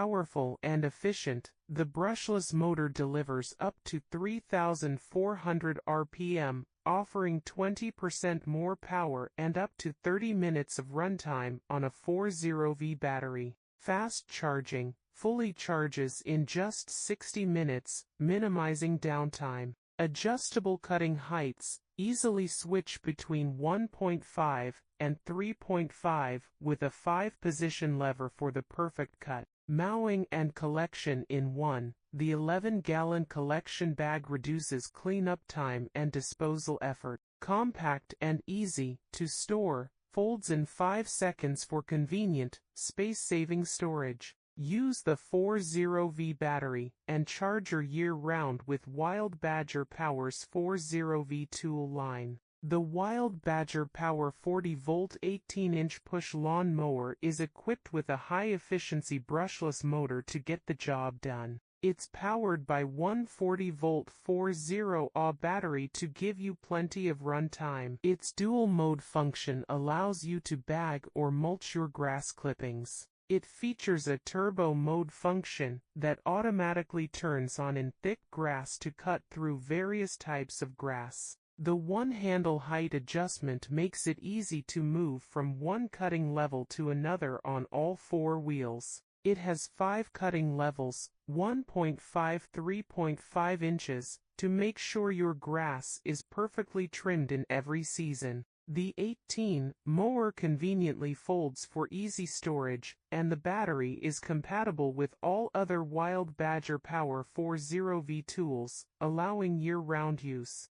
Powerful and efficient, the brushless motor delivers up to 3,400 RPM, offering 20% more power and up to 30 minutes of runtime on a 40V battery. Fast charging, fully charges in just 60 minutes, minimizing downtime. Adjustable cutting heights, easily switch between 1.5 and 3.5 with a 5-position lever for the perfect cut. Mowing and collection in one, the 11-gallon collection bag reduces cleanup time and disposal effort. Compact and easy to store, folds in 5 seconds for convenient, space-saving storage. Use the 40V battery and charger year-round with Wild Badger Power's 40V tool line. The Wild Badger Power 40-volt 18-inch push lawn mower is equipped with a high-efficiency brushless motor to get the job done. It's powered by one 40-volt 40Ah battery to give you plenty of runtime. Its dual-mode function allows you to bag or mulch your grass clippings. It features a turbo mode function that automatically turns on in thick grass to cut through various types of grass. The one-handle height adjustment makes it easy to move from one cutting level to another on all 4 wheels. It has 5 cutting levels, 1.5 3.5 inches, to make sure your grass is perfectly trimmed in every season. The 18 mower conveniently folds for easy storage, and the battery is compatible with all other Wild Badger Power 40V tools, allowing year-round use.